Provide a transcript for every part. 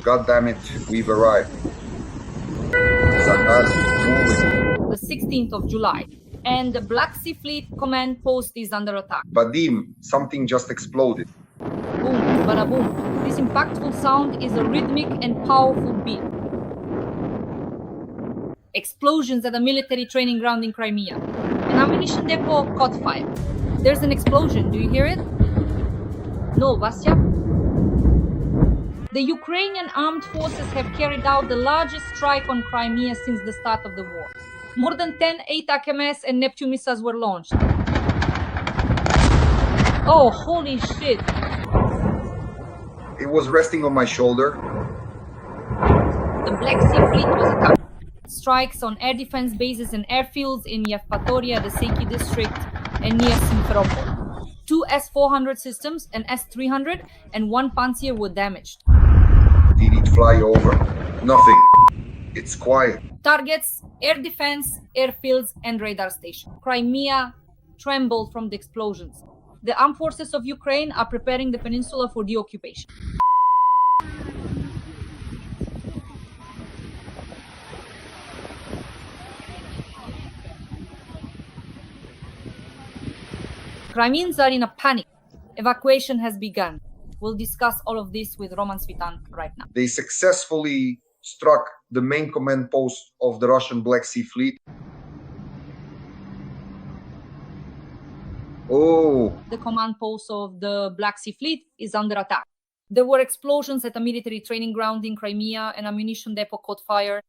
God damn it, we've arrived. Zakaz, moving. The 16th of July, and the Black Sea Fleet command post is under attack. Vadim, something just exploded. Boom, bada boom. This impactful sound is a rhythmic and powerful beat. Explosions at a military training ground in Crimea. An ammunition depot caught fire. There's an explosion. Do you hear it? No, Vasya? The Ukrainian armed forces have carried out the largest strike on Crimea since the start of the war. More than 10 ATACMS and Neptune missiles were launched. Oh, holy shit! It was resting on my shoulder. The Black Sea Fleet was attacked. Strikes on air defense bases and airfields in Yevpatoria, the Seki district, and near Simferopol. 2 S-400 systems, an S-300, and 1 Pantsir were damaged. Did it fly over? Nothing. It's quiet. Targets, air defense, airfields, and radar stations. Crimea trembled from the explosions. The armed forces of Ukraine are preparing the peninsula for the occupation. Crimeans are in a panic. Evacuation has begun. We'll discuss all of this with Roman Svitan right now. They successfully struck the main command post of the Russian Black Sea Fleet. Oh, The command post of the Black Sea Fleet is under attack. There were explosions at a military training ground in Crimea, and ammunition depot caught fire.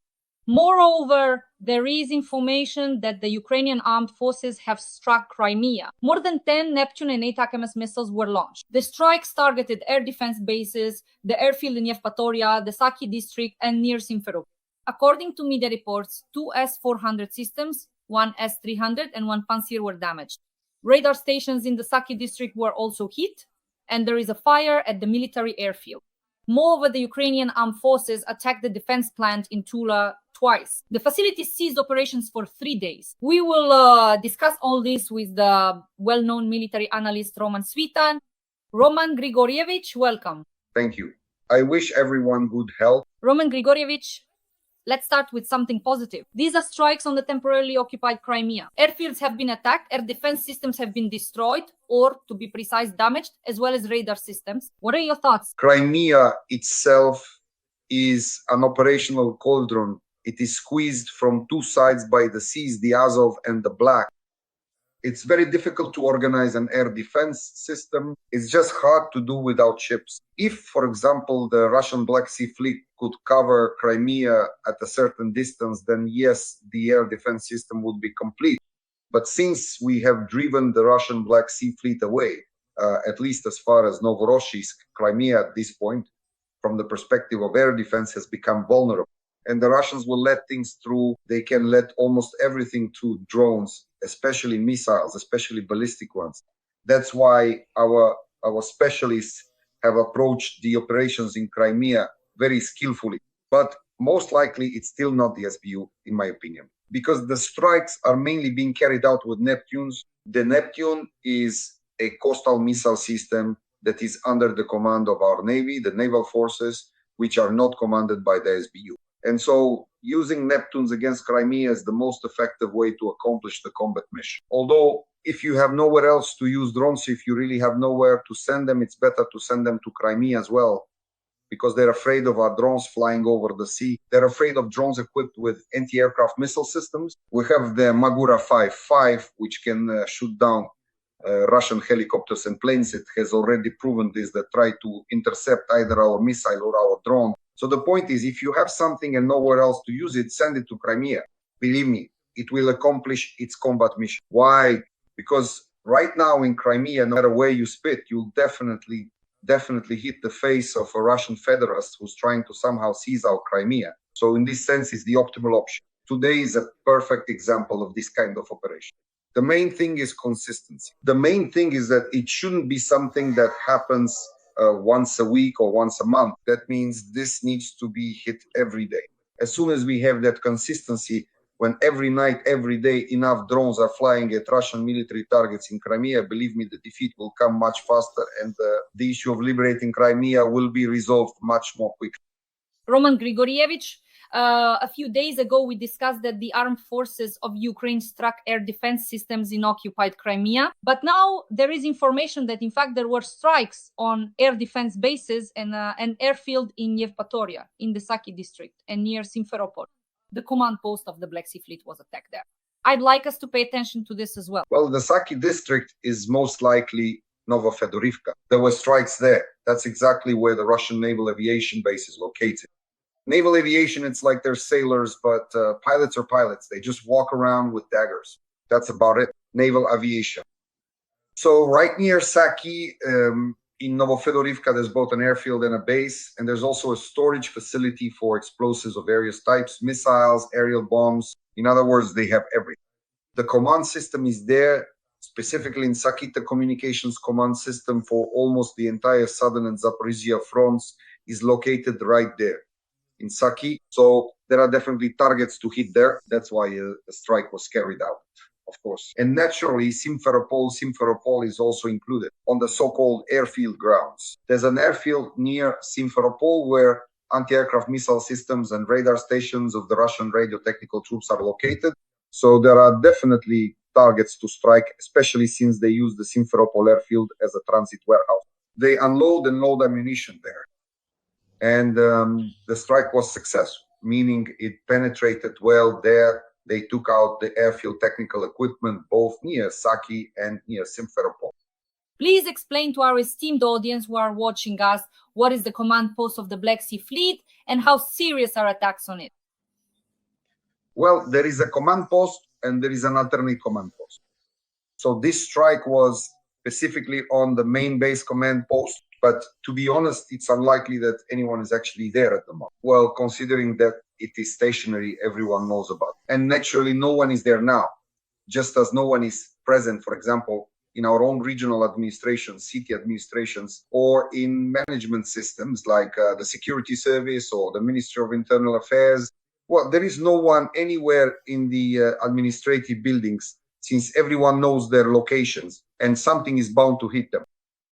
Moreover, there is information that the Ukrainian armed forces have struck Crimea. More than 10 Neptune and ATACMS missiles were launched. The strikes targeted air defense bases, the airfield in Yevpatoria, the Saki district, and near Simferopol. According to media reports, 2 S-400 systems, 1 S-300, and 1 Pantsir were damaged. Radar stations in the Saki district were also hit, and there is a fire at the military airfield. Moreover, the Ukrainian armed forces attacked the defense plant in Tula twice. The facility ceased operations for 3 days. We will discuss all this with the well-known military analyst Roman Svitan. Roman Grigorievich, welcome. thank you. I wish everyone good health. Roman Grigorievich, let's start with something positive. These are strikes on the temporarily occupied Crimea. Airfields have been attacked, air defense systems have been destroyed, or to be precise, damaged, as well as radar systems. What are your thoughts? Crimea itself is an operational cauldron. It is squeezed from 2 sides by the seas, the Azov and the Black. It's very difficult to organize an air defense system. It's just hard to do without ships. If, for example, the Russian Black Sea Fleet could cover Crimea at a certain distance, then yes, the air defense system would be complete. But since we have driven the Russian Black Sea Fleet away, at least as far as Novorossiysk, Crimea at this point, from the perspective of air defense, has become vulnerable. And the Russians will let things through. They can let almost everything through drones, especially missiles, especially ballistic ones. That's why our specialists have approached the operations in Crimea very skillfully. But most likely, it's still not the SBU, in my opinion, because the strikes are mainly being carried out with Neptunes. The Neptune is a coastal missile system that is under the command of our Navy, the naval forces, which are not commanded by the SBU. And so using Neptunes against Crimea is the most effective way to accomplish the combat mission. Although if you have nowhere else to use drones, if you really have nowhere to send them, it's better to send them to Crimea as well, because they're afraid of our drones flying over the sea. They're afraid of drones equipped with anti-aircraft missile systems. We have the Magura 5.5, which can shoot down Russian helicopters and planes. It has already proven this, that try to intercept either our missile or our drone. So the point is, if you have something and nowhere else to use it, send it to Crimea. Believe me, it will accomplish its combat mission. Why? Because right now in Crimea, no matter where you spit, you'll definitely hit the face of a Russian federalist who's trying to somehow seize our Crimea. So in this sense, it's the optimal option. Today is a perfect example of this kind of operation. The main thing is consistency. The main thing is that it shouldn't be something that happens once a week or once a month. That means this needs to be hit every day. As soon as we have that consistency, when every night, every day, enough drones are flying at Russian military targets in Crimea, believe me, the defeat will come much faster, and the issue of liberating Crimea will be resolved much more quickly. Roman Grigorievich, a few days ago, we discussed that the armed forces of Ukraine struck air defense systems in occupied Crimea. But now there is information that, in fact, there were strikes on air defense bases and an airfield in Yevpatoria, in the Saki district, and near Simferopol. The command post of the Black Sea Fleet was attacked there. I'd like us to pay attention to this as well. Well, the Saki district is most likely Novofedorivka. There were strikes there. That's exactly where the Russian naval aviation base is located. Naval aviation, it's like they're sailors, but pilots are pilots. They just walk around with daggers. That's about it. Naval aviation. So right near Saki, in Novofedorivka, there's both an airfield and a base, and there's also a storage facility for explosives of various types, missiles, aerial bombs. In other words, they have everything. The command system is there, specifically in Saki. The communications command system for almost the entire southern and Zaporizhia fronts is located right there in Saki. So there are definitely targets to hit there. That's why a strike was carried out, of course. And naturally, Simferopol is also included on the so-called airfield grounds. There's an airfield near Simferopol where anti-aircraft missile systems and radar stations of the Russian radio technical troops are located. So there are definitely targets to strike, especially since they use the Simferopol airfield as a transit warehouse. They unload and load ammunition there. And the strike was successful, meaning it penetrated well there. They took out the airfield technical equipment both near Saki and near Simferopol. Please explain to our esteemed audience who are watching us what is the command post of the Black Sea Fleet and how serious are attacks on it. Well, there is a command post and there is an alternate command post. So this strike was specifically on the main base command post, but to be honest, it's unlikely that anyone is actually there at the moment. Well, considering that it is stationary, everyone knows about it. And naturally, no one is there now, just as no one is present, for example, in our own regional administrations, city administrations, or in management systems like the security service or the Ministry of Internal Affairs. Well, there is no one anywhere in the administrative buildings since everyone knows their locations and something is bound to hit them.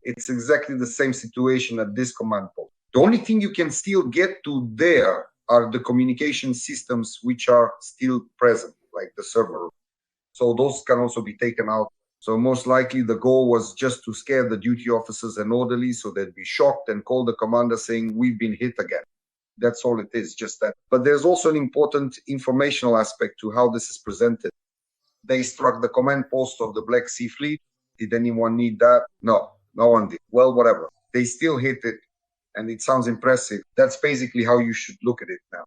It's exactly the same situation at this command post. The only thing you can still get to there are the communication systems which are still present, like the server room. So those can also be taken out. So most likely the goal was just to scare the duty officers and orderlies so they'd be shocked and call the commander saying, we've been hit again. That's all it is, just that. But there's also an important informational aspect to how this is presented. They struck the command post of the Black Sea Fleet. Did anyone need that? No, no one did. Well, whatever. They still hit it, and it sounds impressive. That's basically how you should look at it now.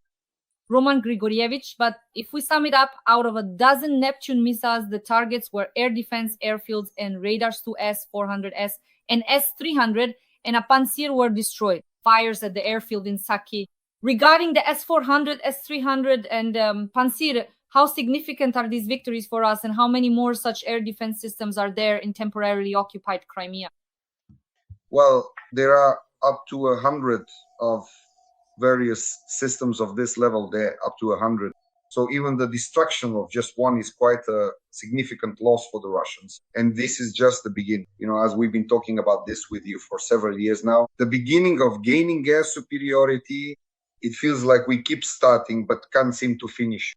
Roman Grigorievich, but if we sum it up, out of a dozen Neptune missiles, the targets were air defense airfields and radars to S-400S and S-300, and a Pantsir were destroyed. Fires at the airfield in Saki. Regarding the S-400, S-300, and Pantsir, how significant are these victories for us, and how many more such air defense systems are there in temporarily occupied Crimea? Well, there are up to 100 of various systems of this level there, up to 100. So even the destruction of just one is quite a significant loss for the Russians. And this is just the beginning. You know, as we've been talking about this with you for several years now, the beginning of gaining air superiority, it feels like we keep starting but can't seem to finish.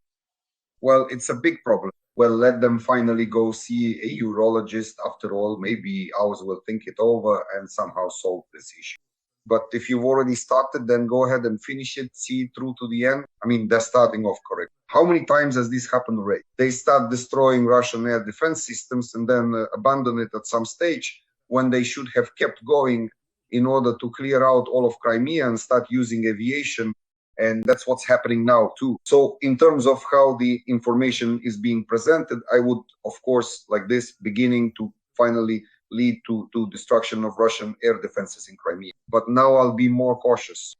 Well, it's a big problem. Well, let them finally go see a urologist. After all, maybe ours will think it over and somehow solve this issue. But if you've already started, then go ahead and finish it, see it through to the end. I mean, they're starting off correct. How many times has this happened already? They start destroying Russian air defense systems and then abandon it at some stage when they should have kept going in order to clear out all of Crimea and start using aviation. And that's what's happening now too. So in terms of how the information is being presented, I would, of course, like this, beginning to finally lead to destruction of Russian air defenses in Crimea. But now I'll be more cautious.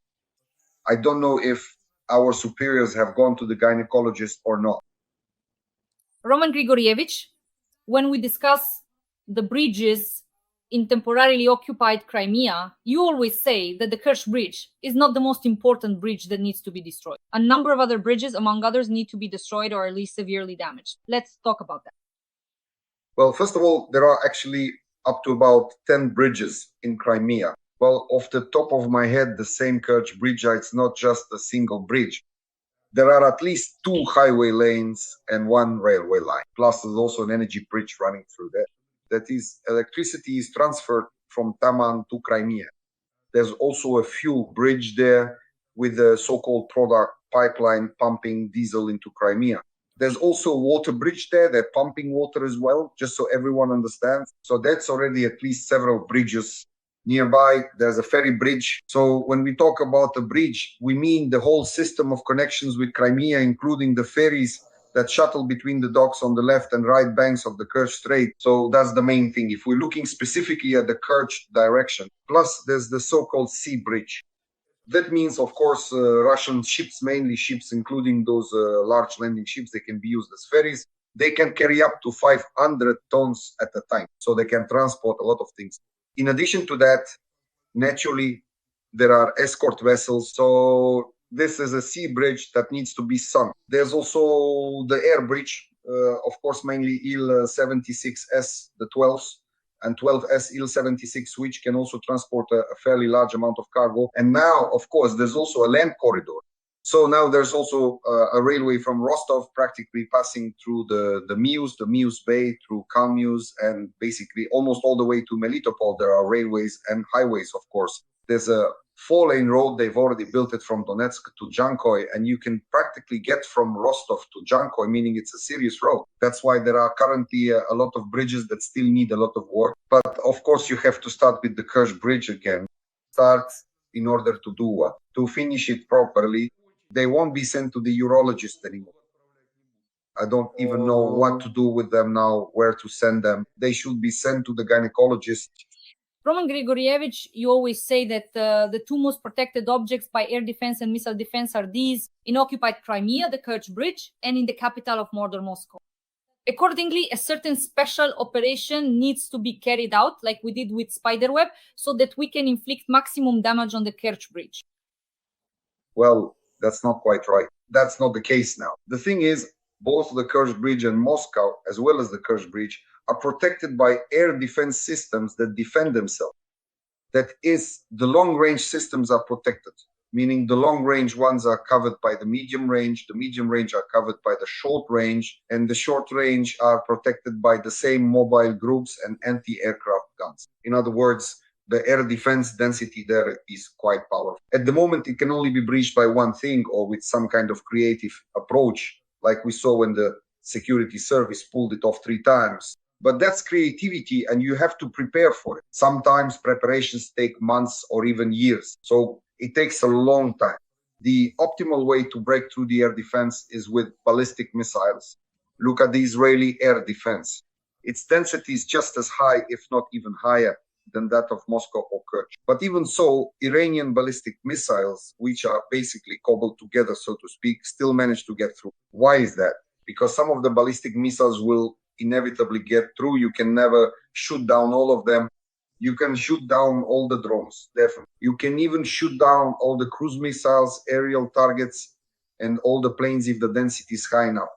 I don't know if our superiors have gone to the gynecologist or not. Roman Grigorievich, when we discuss the bridges in temporarily occupied Crimea, you always say that the Kerch Bridge is not the most important bridge that needs to be destroyed. A number of other bridges, among others, need to be destroyed or at least severely damaged. Let's talk about that. Well, first of all, there are actually up to about 10 bridges in Crimea. Well, off the top of my head, the same Kerch Bridge, it's not just a single bridge. There are at least 2 highway lanes and 1 railway line. Plus, there's also an energy bridge running through there. That is, electricity is transferred from Taman to Crimea. There's also a fuel bridge there with the so-called product pipeline pumping diesel into Crimea. There's also a water bridge there. They're pumping water as well, just so everyone understands. So that's already at least several bridges nearby. There's a ferry bridge. So when we talk about a bridge, we mean the whole system of connections with Crimea, including the ferries that shuttle between the docks on the left and right banks of the Kerch Strait. So that's the main thing. If we're looking specifically at the Kerch direction, plus there's the so-called sea bridge. That means, of course, Russian ships, mainly ships, including those large landing ships, they can be used as ferries. They can carry up to 500 tons at a time. So they can transport a lot of things. In addition to that, naturally, there are escort vessels. So this is a sea bridge that needs to be sunk. There's also the air bridge, of course, mainly Il-76S, the 12s, and 12S Il-76, which can also transport a fairly large amount of cargo. And now, of course, there's also a land corridor. So now there's also a railway from Rostov practically passing through the Mius Bay, through Kalmius, and basically almost all the way to Melitopol. There are railways and highways, of course. There's a 4-lane road. They've already built it from Donetsk to Jankoy, and you can practically get from Rostov to Jankoy, meaning it's a serious road. That's why there are currently a lot of bridges that still need a lot of work. But of course, you have to start with the Kerch Bridge again. Start in order to do what? To finish it properly. They won't be sent to the urologist anymore. I don't even know what to do with them now, where to send them. They should be sent to the gynecologist. Roman Grigorievich, you always say that the 2 most protected objects by air defense and missile defense are these in occupied Crimea, the Kerch Bridge, and in the capital of modern Moscow. Accordingly, a certain special operation needs to be carried out, like we did with Spiderweb, so that we can inflict maximum damage on the Kerch Bridge. Well, that's not quite right. That's not the case now. The thing is, both the Kerch Bridge and Moscow, as well as the Kerch Bridge, are protected by air defense systems that defend themselves. That is, the long-range systems are protected, meaning the long-range ones are covered by the medium range are covered by the short range, and the short range are protected by the same mobile groups and anti-aircraft guns. In other words, the air defense density there is quite powerful. At the moment, it can only be breached by one thing or with some kind of creative approach, like we saw when the security service pulled it off 3 times. But that's creativity, and you have to prepare for it. Sometimes preparations take months or even years. So it takes a long time. The optimal way to break through the air defense is with ballistic missiles. Look at the Israeli air defense. Its density is just as high, if not even higher, than that of Moscow or Kerch. But even so, Iranian ballistic missiles, which are basically cobbled together, so to speak, still manage to get through. Why is that? Because some of the ballistic missiles will inevitably get through. You can never shoot down all of them. You can shoot down all the drones, definitely. You can even shoot down all the cruise missiles, aerial targets, and all the planes if the density is high enough.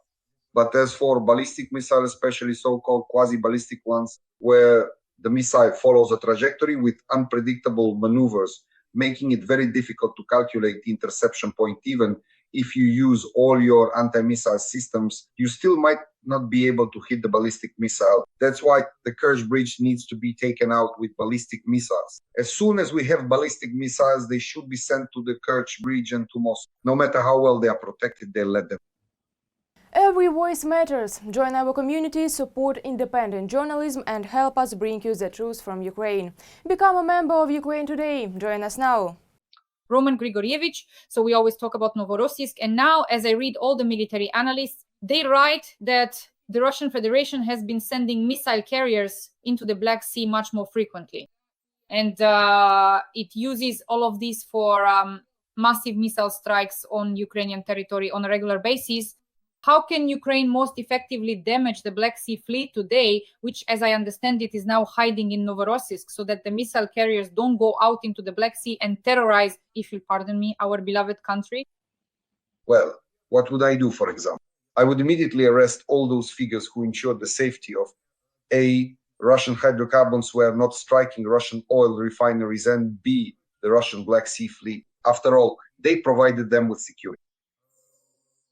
But as for ballistic missiles, especially so-called quasi-ballistic ones, where the missile follows a trajectory with unpredictable maneuvers, making it very difficult to calculate the interception point. Even if you use all your anti-missile systems, you still might not be able to hit the ballistic missile. That's why the Kerch Bridge needs to be taken out with ballistic missiles. As soon as we have ballistic missiles, they should be sent to the Kerch Bridge and to Moscow. No matter how well they are protected, they'll let them. Every voice matters. Join our community, support independent journalism and help us bring you the truth from Ukraine. Become a member of Ukraine Today. Join us now. Roman Grigorievich. So we always talk about Novorossiysk. And now, as I read all the military analysts, they write that the Russian Federation has been sending missile carriers into the Black Sea much more frequently. And it uses all of these for massive missile strikes on Ukrainian territory on a regular basis. How can Ukraine most effectively damage the Black Sea Fleet today, which, as I understand it, is now hiding in Novorossiysk, so that the missile carriers don't go out into the Black Sea and terrorize, if you'll pardon me, our beloved country? Well, what would I do, for example? I would immediately arrest all those figures who ensure the safety of A, Russian hydrocarbons were not striking Russian oil refineries, and B, the Russian Black Sea Fleet. After all, they provided them with security.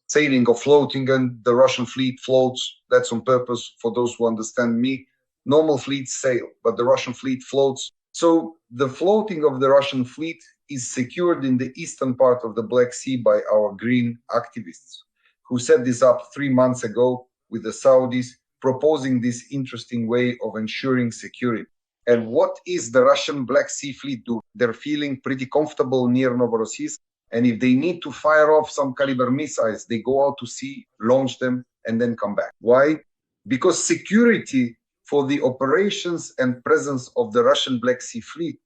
Sailing or floating, and the Russian fleet floats. That's on purpose for those who understand me. Normal fleets sail, but the Russian fleet floats. So the floating of the Russian fleet is secured in the eastern part of the Black Sea by our green activists, who set this up 3 months ago with the Saudis, proposing this interesting way of ensuring security. And what is the Russian Black Sea Fleet do? They're feeling pretty comfortable near Novorossiysk. And if they need to fire off some caliber missiles, they go out to sea, launch them, and then come back. Why? Because security for the operations and presence of the Russian Black Sea Fleet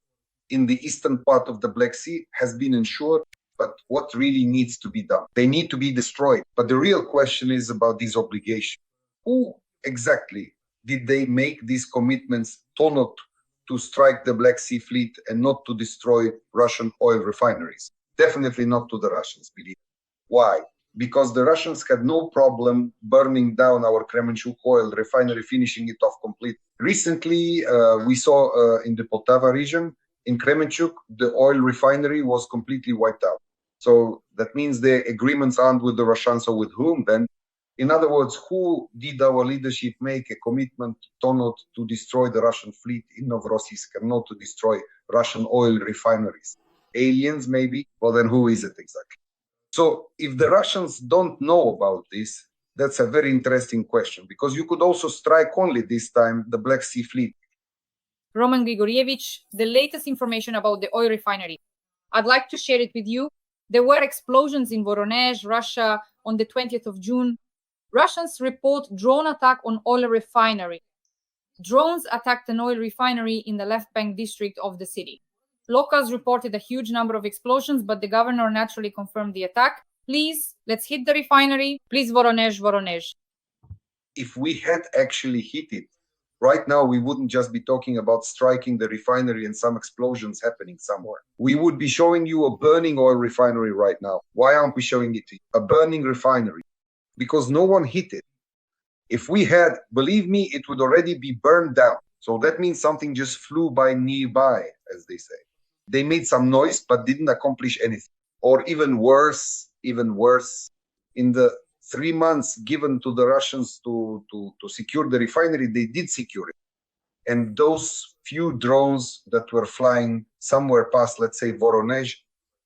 in the eastern part of the Black Sea has been ensured. But what really needs to be done? They need to be destroyed. But the real question is about these obligations. Who exactly did they make these commitments to strike the Black Sea Fleet and not to destroy Russian oil refineries? Definitely not to the Russians, believe me. Why? Because the Russians had no problem burning down our Kremenchuk oil refinery, finishing it off completely. Recently, we saw in the Poltava region, in Kremenchuk, the oil refinery was completely wiped out. So that means the agreements aren't with the Russians, or with whom then? In other words, who did our leadership make a commitment to destroy the Russian fleet in Novorossiysk and not to destroy Russian oil refineries? Aliens, maybe? Well, then who is it exactly? So if the Russians don't know about this, that's a very interesting question, because you could also strike only this time the Black Sea Fleet. Roman Grigorievich, the latest information about the oil refinery. I'd like to share it with you. There were explosions in Voronezh, Russia on the 20th of June. Russians report drone attack on oil refinery. Drones attacked an oil refinery in the left bank district of the city. Locals reported a huge number of explosions, but the governor naturally confirmed the attack. Please, let's hit the refinery. Please, Voronezh, Voronezh. If we had actually hit it, right now we wouldn't just be talking about striking the refinery and some explosions happening somewhere. We would be showing you a burning oil refinery right now. Why aren't we showing it? A burning refinery. Because no one hit it. If we had, believe me, it would already be burned down. So that means something just flew by nearby, as they say. They made some noise, but didn't accomplish anything. Or even worse, in the 3 months given to the Russians to secure the refinery, they did secure it. And those few drones that were flying somewhere past, let's say, Voronezh,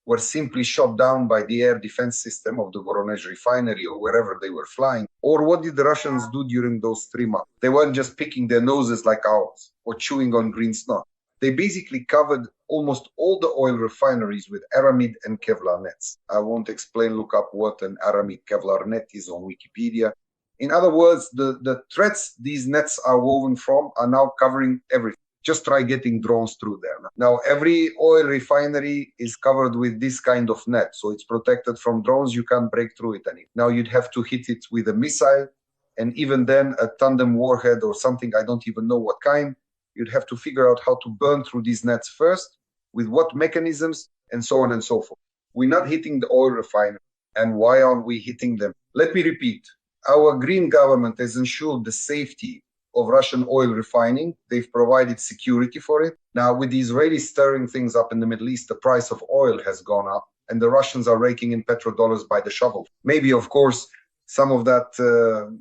were simply shot down by the air defense system of the Voronezh refinery or wherever they were flying. Or what did the Russians do during those 3 months? They weren't just picking their noses like ours or chewing on green snot. They basically covered almost all the oil refineries with aramid and Kevlar nets. I won't explain, look up what an aramid Kevlar net is on Wikipedia. In other words, the threats these nets are woven from are now covering everything. Just try getting drones through there. Now, every oil refinery is covered with this kind of net, so it's protected from drones. You can't break through it anymore. Now, you'd have to hit it with a missile, and even then, a tandem warhead or something, I don't even know what kind. You'd have to figure out how to burn through these nets first, with what mechanisms, and so on and so forth. We're not hitting the oil refinery. And why aren't we hitting them? Let me repeat. Our green government has ensured the safety of Russian oil refining. They've provided security for it. Now, with the Israelis stirring things up in the Middle East, the price of oil has gone up, and the Russians are raking in petrodollars by the shovel. Maybe, of course, some of that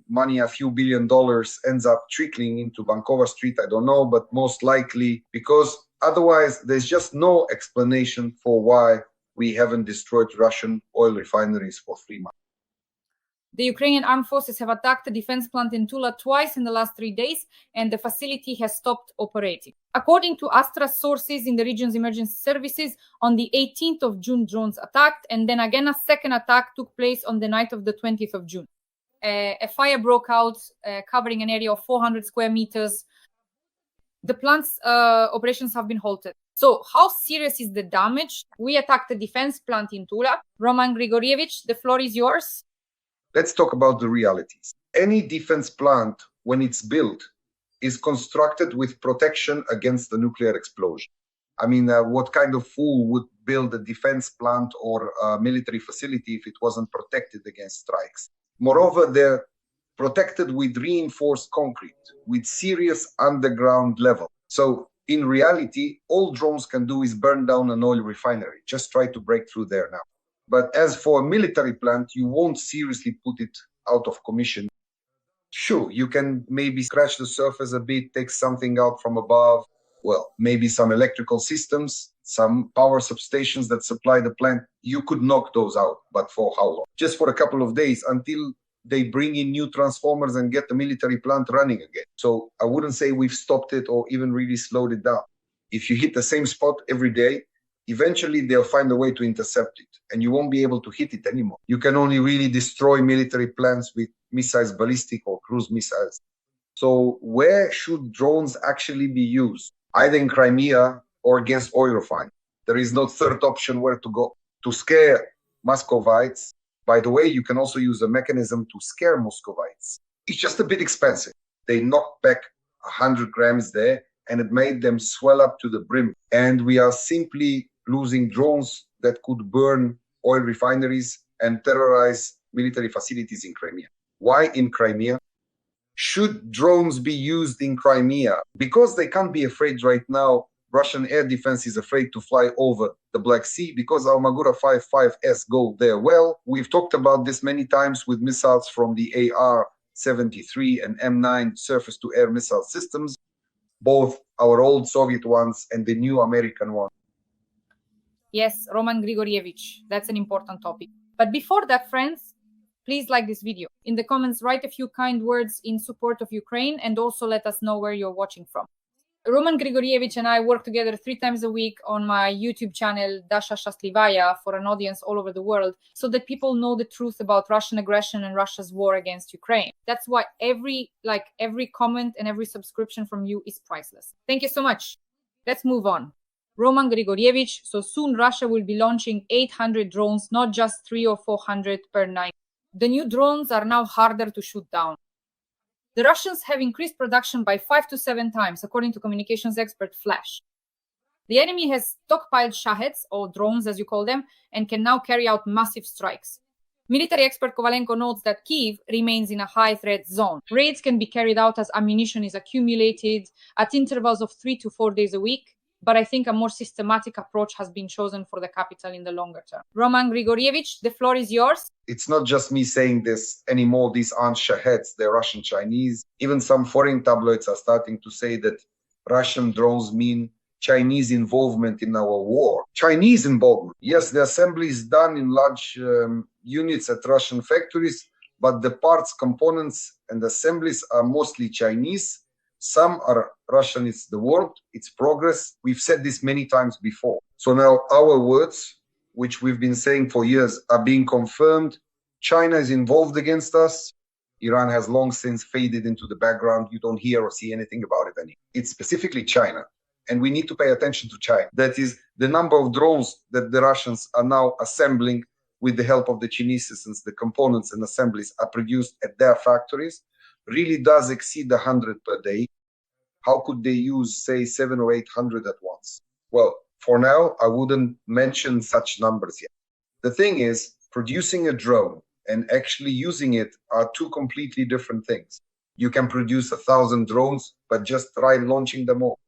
money, a few $1 billion, ends up trickling into Bankova Street. I don't know, but most likely, because otherwise there's just no explanation for why we haven't destroyed Russian oil refineries for 3 months. The Ukrainian armed forces have attacked a defense plant in Tula twice in the last 3 days, and the facility has stopped operating. According to Astra's sources in the region's emergency services, on the 18th of June, drones attacked, and then again a second attack took place on the night of the 20th of June. A fire broke out, covering an area of 400 square meters. The plant's operations have been halted. So how serious is the damage? We attacked a defense plant in Tula. Roman Grigorievich, the floor is yours. Let's talk about the realities. Any defense plant, when it's built, is constructed with protection against the nuclear explosion. I mean, what kind of fool would build a defense plant or a military facility if it wasn't protected against strikes? Moreover, they're protected with reinforced concrete, with serious underground level. So in reality, all drones can do is burn down an oil refinery. Just try to break through there now. But as for a military plant, you won't seriously put it out of commission. Sure, you can maybe scratch the surface a bit, take something out from above. Well, maybe some electrical systems, some power substations that supply the plant. You could knock those out, but for how long? Just for a couple of days until they bring in new transformers and get the military plant running again. So I wouldn't say we've stopped it or even really slowed it down. If you hit the same spot every day, eventually they'll find a way to intercept it and you won't be able to hit it anymore. You can only really destroy military plants with missiles, ballistic or cruise missiles. So where should drones actually be used? Either in Crimea or against oil refineries. There is no third option where to go. To scare Muscovites, by the way, you can also use a mechanism to scare Muscovites. It's just a bit expensive. They knocked back 100 grams there and it made them swell up to the brim. And we are simply losing drones that could burn oil refineries and terrorize military facilities in Crimea. Why in Crimea? Should drones be used in Crimea? Because they can't be afraid right now. Russian air defense is afraid to fly over the Black Sea because our Magura 55S go there well. We've talked about this many times with missiles from the AR-73 and M9 surface-to-air missile systems, both our old Soviet ones and the new American one. Yes, Roman Grigorievich, that's an important topic. But before that, friends, please like this video. In the comments, write a few kind words in support of Ukraine and also let us know where you're watching from. Roman Grigorievich and I work together 3 times a week on my YouTube channel, Dasha for an audience all over the world, so that people know the truth about Russian aggression and Russia's war against Ukraine. That's why every comment and every subscription from you is priceless. Thank you so much. Let's move on. Roman Grigorievich, so soon Russia will be launching 800 drones, not just 300 or 400 per night. The new drones are now harder to shoot down. The Russians have increased production by 5 to 7 times, according to communications expert Flash. The enemy has stockpiled Shaheds, or drones as you call them, and can now carry out massive strikes. Military expert Kovalenko notes that Kyiv remains in a high threat zone. Raids can be carried out as ammunition is accumulated at intervals of 3 to 4 days a week, but I think a more systematic approach has been chosen for the capital in the longer term. Roman Grigorievich, the floor is yours. It's not just me saying this anymore. These aren't Shaheds, they're Russian Chinese. Even some foreign tabloids are starting to say that Russian drones mean Chinese involvement in our war. Chinese involvement. Yes, the assembly is done in large units at Russian factories, but the parts, components, and assemblies are mostly Chinese. Some are Russian, it's the world, it's progress. We've said this many times before. So now our words, which we've been saying for years, are being confirmed. China is involved against us. Iran has long since faded into the background. You don't hear or see anything about it anymore. It's specifically China. And we need to pay attention to China. That is, the number of drones that the Russians are now assembling with the help of the Chinese systems, the components and assemblies are produced at their factories, really does exceed 100 per day. How could they use, say, 700 or 800 at once? Well, for now, I wouldn't mention such numbers yet. The thing is, producing a drone and actually using it are 2 completely different things. You can produce 1,000 drones, but just try launching them all.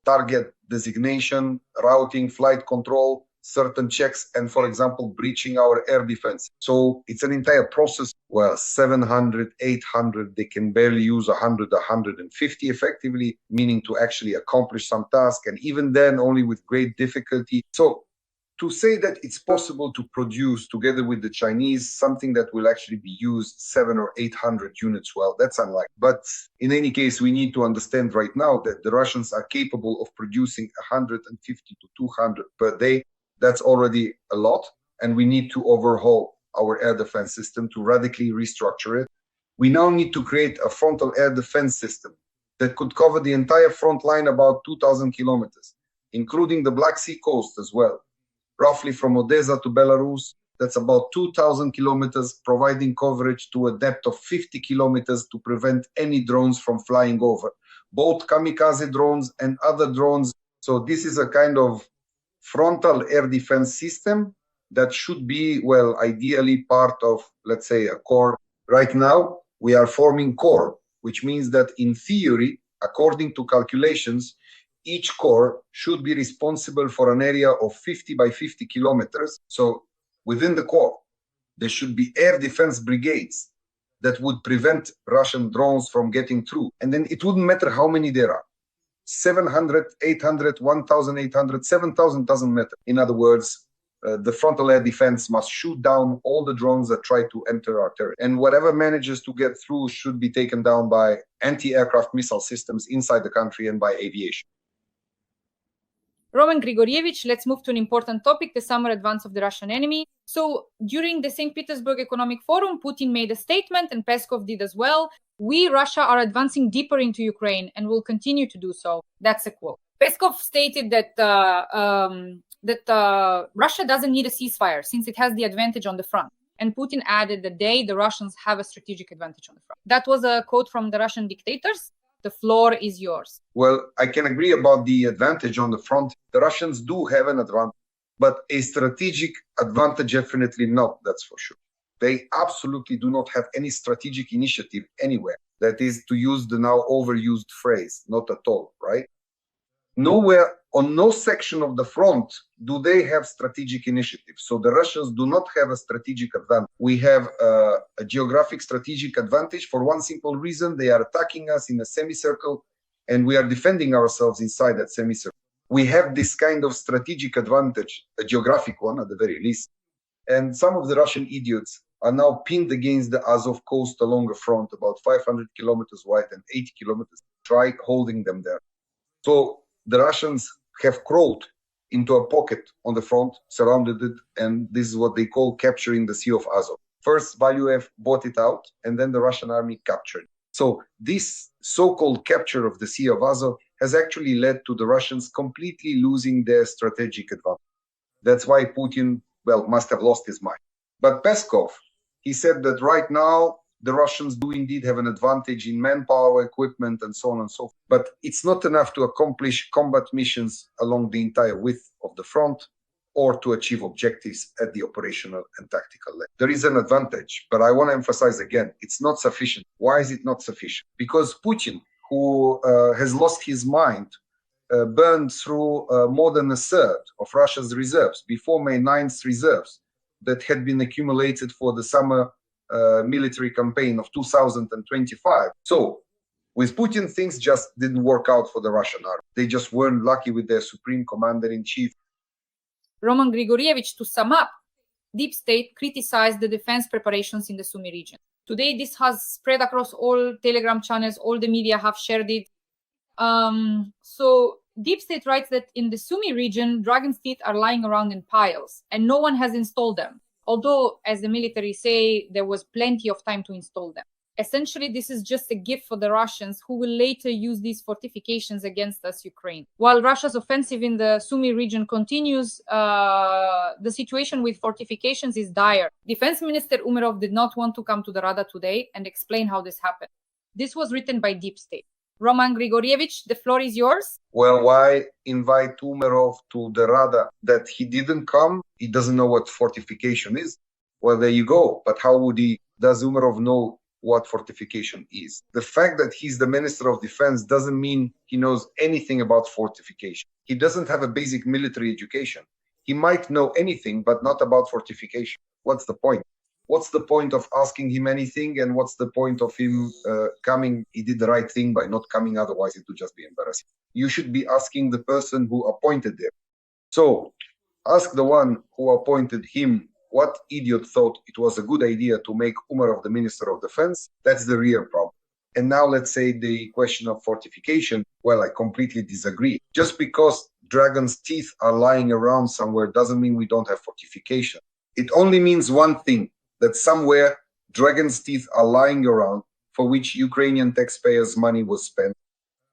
Target designation, routing, flight control, certain checks, and for example, breaching our air defense. So it's an entire process. Well, 700, 800, they can barely use 100, 150 effectively, meaning to actually accomplish some task, and even then only with great difficulty. So to say that it's possible to produce together with the Chinese something that will actually be used 700 or 800 units, well, that's unlikely. But in any case, we need to understand right now that the Russians are capable of producing 150 to 200 per day. That's already a lot, and we need to overhaul our air defense system to radically restructure it. We now need to create a frontal air defense system that could cover the entire front line, about 2,000 kilometers, including the Black Sea coast as well. Roughly from Odessa to Belarus, that's about 2,000 kilometers, providing coverage to a depth of 50 kilometers to prevent any drones from flying over, both kamikaze drones and other drones. So this is a kind of frontal air defense system that should be, well, ideally part of, let's say, a core. Right now, We are forming core, which means that in theory, according to calculations, each corps should be responsible for an area of 50 by 50 kilometers. So within the corps, there should be air defense brigades that would prevent Russian drones from getting through. And then it wouldn't matter how many there are. 700, 800, 1,800, 7,000 doesn't matter. In other words, the frontal air defense must shoot down all the drones that try to enter our territory. And whatever manages to get through should be taken down by anti-aircraft missile systems inside the country and by aviation. Roman Grigorievich, let's move to an important topic, the summer advance of the Russian enemy. So during the St. Petersburg Economic Forum, Putin made a statement and Peskov did as well. We, Russia, are advancing deeper into Ukraine and will continue to do so. That's a quote. Peskov stated that Russia doesn't need a ceasefire since it has the advantage on the front. And Putin added that the Russians have a strategic advantage on the front. That was a quote from the Russian dictators. The floor is yours. Well, I can agree about the advantage on the front. The Russians do have an advantage, but a strategic advantage, definitely not, that's for sure. They absolutely do not have any strategic initiative anywhere. That is, to use the now overused phrase, not at all, right? Nowhere, on no section of the front, do they have strategic initiative. So the Russians do not have a strategic advantage. We have a geographic strategic advantage for one simple reason. They are attacking us in a semicircle and we are defending ourselves inside that semicircle. We have this kind of strategic advantage, a geographic one at the very least. And some of the Russian idiots are now pinned against the Azov coast along a front about 500 kilometers wide and 80 kilometers. Try holding them there. So the Russians have crawled into a pocket on the front, surrounded it, and this is what they call capturing the Sea of Azov. First, Valuev bought it out, and then the Russian army captured it. So this so-called capture of the Sea of Azov has actually led to the Russians completely losing their strategic advantage. That's why Putin, must have lost his mind. But Peskov, he said that right now, the Russians do indeed have an advantage in manpower, equipment, and so on and so forth. But it's not enough to accomplish combat missions along the entire width of the front or to achieve objectives at the operational and tactical level. There is an advantage, but I want to emphasize again, it's not sufficient. Why is it not sufficient? Because Putin, who has lost his mind, burned through more than a third of Russia's reserves, before May 9th reserves, that had been accumulated for the summer military campaign of 2025. So with Putin, things just didn't work out for the Russian army. They just weren't lucky with their supreme commander-in-chief. Roman Grigorievich, to sum up, Deep State criticized the defense preparations in the Sumy region. Today, this has spread across all Telegram channels, all the media have shared it. So Deep State writes that in the Sumy region, dragon's teeth are lying around in piles and no one has installed them. Although, as the military say, there was plenty of time to install them. Essentially, this is just a gift for the Russians who will later use these fortifications against us, Ukraine. While Russia's offensive in the Sumy region continues, the situation with fortifications is dire. Defense Minister Umerov did not want to come to the Rada today and explain how this happened. This was written by Deep State. Roman Grigorievich, the floor is yours. Well, why invite Umerov to the Rada? That he didn't come? He doesn't know what fortification is? Well, there you go. But how would he? Does Umerov know what fortification is? The fact that he's the Minister of Defense doesn't mean he knows anything about fortification. He doesn't have a basic military education. He might know anything, but not about fortification. What's the point? What's the point of asking him anything? And what's the point of him coming? He did the right thing by not coming, otherwise it would just be embarrassing. You should be asking the person who appointed him. So ask the one who appointed him what idiot thought it was a good idea to make Umerov the Minister of Defense. That's the real problem. And now let's say the question of fortification. Well, I completely disagree. Just because dragon's teeth are lying around somewhere doesn't mean we don't have fortification. It only means one thing, that somewhere dragon's teeth are lying around for which Ukrainian taxpayers' money was spent.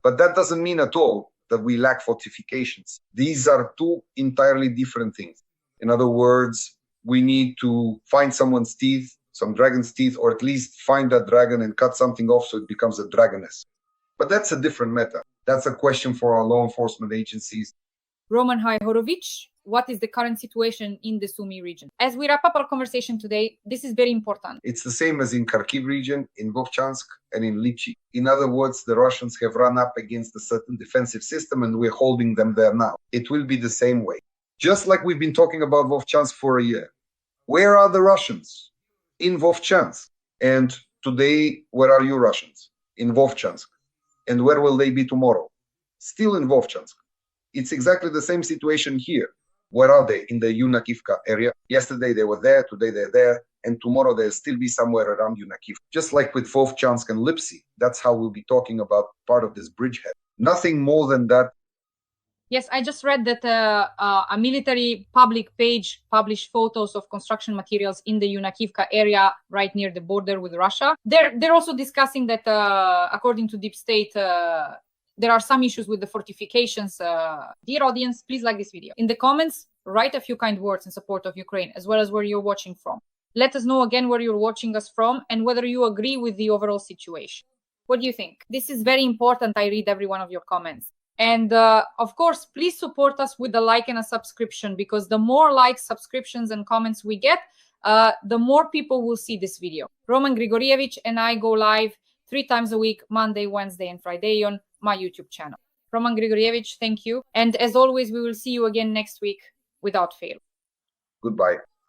But that doesn't mean at all that we lack fortifications. These are two entirely different things. In other words, we need to find someone's teeth, some dragon's teeth, or at least find that dragon and cut something off so it becomes a dragoness. But that's a different matter. That's a question for our law enforcement agencies. Roman Hajhorovich, what is the current situation in the Sumy region. As we wrap up our conversation today, this is very important. It's the same as in Kharkiv region, in Vovchansk, and in Lipchi. In other words, the Russians have run up against a certain defensive system and we're holding them there now. It will be the same way. Just like we've been talking about Vovchansk for a year. Where are the Russians? In Vovchansk. And today, where are you Russians? In Vovchansk. And where will they be tomorrow? Still in Vovchansk. It's exactly the same situation here. Where are they? In the Yunakivka area. Yesterday they were there, today they're there, and tomorrow they'll still be somewhere around Yunakivka. Just like with Vovchansk and Lipsy, that's how we'll be talking about part of this bridgehead. Nothing more than that. Yes, I just read that a military public page published photos of construction materials in the Yunakivka area right near the border with Russia. They're also discussing that, according to Deep State, there are some issues with the fortifications. Dear audience, please like this video. In the comments, write a few kind words in support of Ukraine, as well as where you're watching from. Let us know again where you're watching us from and whether you agree with the overall situation. What do you think? This is very important. I read every one of your comments. And of course, please support us with a like and a subscription, because the more likes, subscriptions, and comments we get, the more people will see this video. Roman Grigorievich and I go live 3 times a week, Monday, Wednesday, and Friday on my YouTube channel. Roman Grigorievich, thank you. And as always, we will see you again next week without fail. Goodbye.